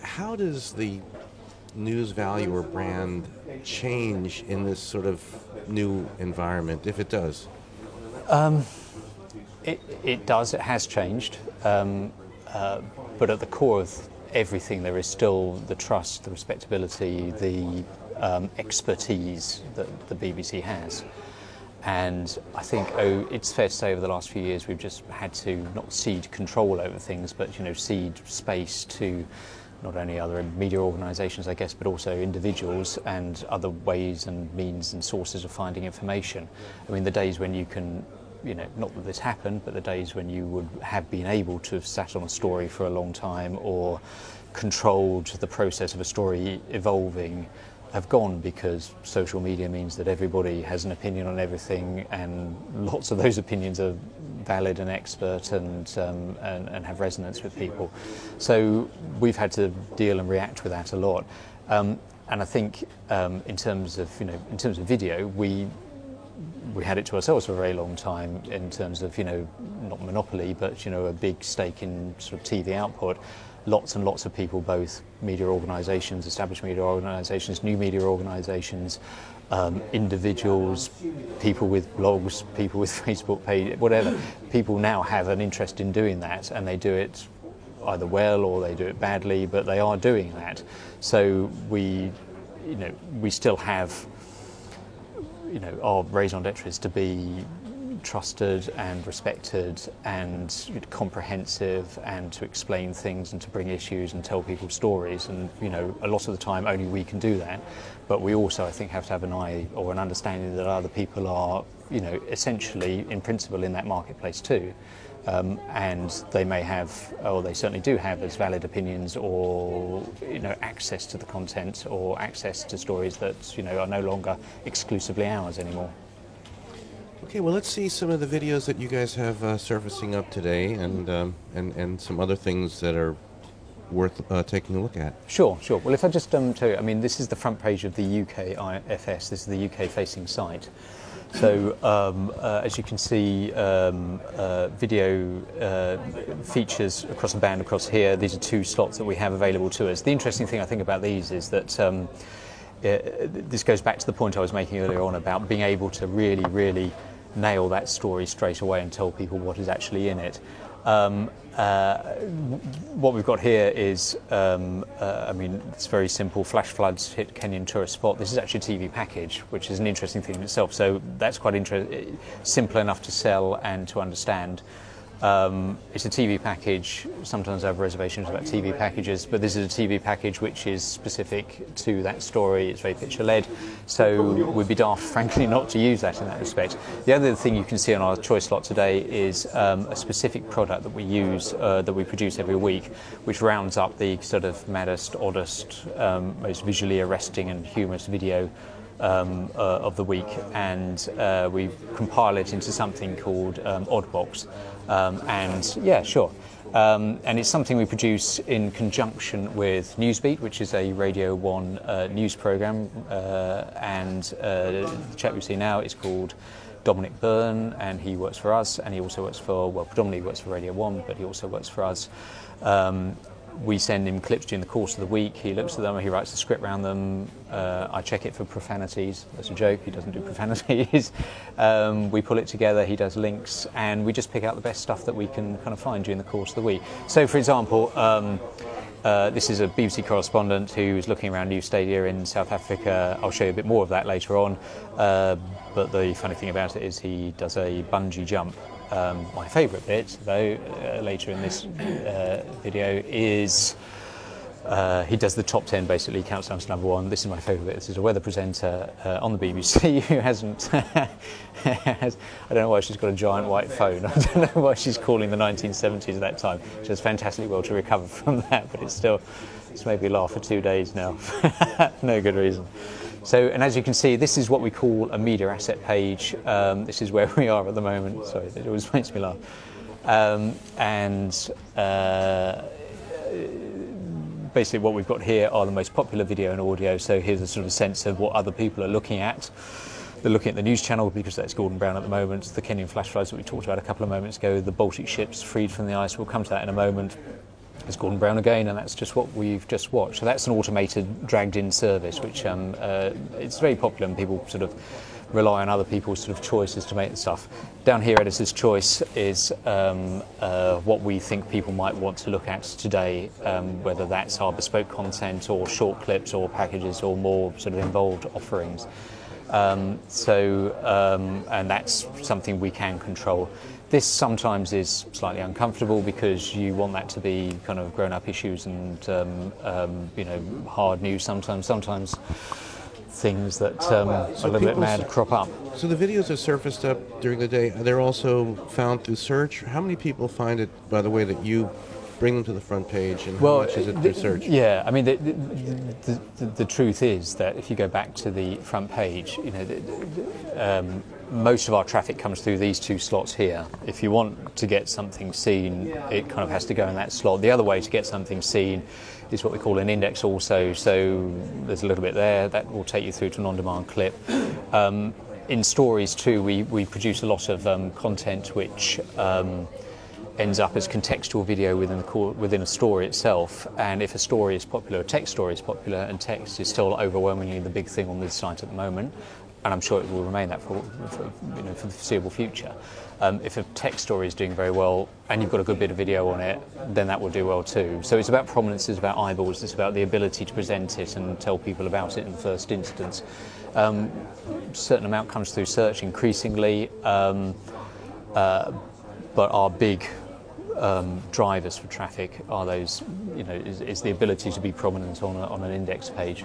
how does the news value or brand change in this sort of new environment, if it does? It does. It has changed. But at the core of everything, there is still the trust, the respectability, the expertise that the BBC has. And I think it's fair to say over the last few years we've just had to not cede control over things, but cede space to not only other media organisations, I guess, but also individuals and other ways and means and sources of finding information. I mean, the days when you can, not that this happened, but the days when you would have been able to have sat on a story for a long time or controlled the process of a story evolving have gone, because social media means that everybody has an opinion on everything, and lots of those opinions are valid and expert and have resonance with people. So we've had to deal and react with that a lot. And I think in terms of video, we had it to ourselves for a very long time in terms of not monopoly, but a big stake in sort of TV output. Lots and lots of people, both media organisations, established media organisations, new media organisations, individuals, people with blogs, people with Facebook pages, whatever. People now have an interest in doing that, and they do it either well or they do it badly, but they are doing that. So we still have our raison d'etre is to be trusted and respected and comprehensive, and to explain things and to bring issues and tell people stories. And a lot of the time only we can do that, but we also, I think, have to have an eye or an understanding that other people are essentially in principle in that marketplace too, and they may have, or they certainly do have, as valid opinions or access to the content or access to stories that are no longer exclusively ours anymore. Okay, well, let's see some of the videos that you guys have surfacing up today, and some other things that are worth taking a look at. Sure. Well, if I just tell you, I mean, this is the front page of the UK IFS. This is the UK-facing site. So, as you can see, video features across a band across here. These are two slots that we have available to us. The interesting thing I think about these is that this goes back to the point I was making earlier on about being able to really nail that story straight away and tell people what is actually in it. What we've got here is, I mean, it's very simple. Flash floods hit Kenyan tourist spot. This is actually a TV package, which is an interesting thing in itself. So that's quite simple enough to sell and to understand. It's a TV package. Sometimes I have reservations about TV packages, but this is a TV package which is specific to that story. It's very picture-led, so we'd be daft, frankly, not to use that in that respect. The other thing you can see on our choice slot today is a specific product that we use, that we produce every week, which rounds up the sort of maddest, oddest, most visually arresting and humorous video of the week, and we compile it into something called Oddbox. And it's something we produce in conjunction with Newsbeat, which is a Radio 1 news programme, and the chap you see now is called Dominic Byrne, and he works for us, and he also works for, well, predominantly works for Radio 1, but he also works for us. We send him clips during the course of the week. He looks at them, he writes a script around them. I check it for profanities. That's a joke, he doesn't do profanities. We pull it together, he does links, and we just pick out the best stuff that we can kind of find during the course of the week. So, for example, this is a BBC correspondent who's looking around new stadia in South Africa. I'll show you a bit more of that later on. But the funny thing about it is he does a bungee jump. My favourite bit, though, later in this video is he does the top 10, basically, counts down to number one. This is my favourite bit. This is a weather presenter on the BBC who hasn't... I don't know why she's got a giant white phone. I don't know why she's calling the 1970s at that time. She does fantastically well to recover from that, but it's made me laugh for 2 days now. No good reason. So, and as you can see, this is what we call a media asset page. This is where we are at the moment. Sorry, it always makes me laugh. Basically what we've got here are the most popular video and audio. So here's a sort of sense of what other people are looking at. They're looking at the news channel because that's Gordon Brown at the moment, the Kenyan flash floods that we talked about a couple of moments ago, the Baltic ships freed from the ice. We'll come to that in a moment. There's Gordon Brown again, and that's just what we've just watched. So that's an automated dragged-in service, which it's very popular, and people sort of rely on other people's sort of choices to make the stuff. Down here, Editor's Choice is what we think people might want to look at today, whether that's our bespoke content or short clips or packages or more sort of involved offerings. And that's something we can control. This sometimes is slightly uncomfortable because you want that to be kind of grown-up issues and you know, hard news sometimes. Sometimes things that are a little bit mad crop up. So the videos are surfaced up during the day. They're also found through search. How many people find it, by the way, that you bring them to the front page, and how much is it through search? Yeah, I mean, the truth is that if you go back to the front page, you know, most of our traffic comes through these two slots here. If you want to get something seen, it kind of has to go in that slot. The other way to get something seen is what we call an index also. So there's a little bit there that will take you through to an on-demand clip. In stories too, we produce a lot of content which ends up as contextual video within a story itself. And if a story is popular, a text story is popular, and text is still overwhelmingly the big thing on this site at the moment, and I'm sure it will remain that for you know, for the foreseeable future. If a text story is doing very well and you've got a good bit of video on it, then that will do well too. So it's about prominence, it's about eyeballs, it's about the ability to present it and tell people about it in the first instance. A certain amount comes through search increasingly, but our big drivers for traffic are those, you know, is the ability to be prominent on an index page.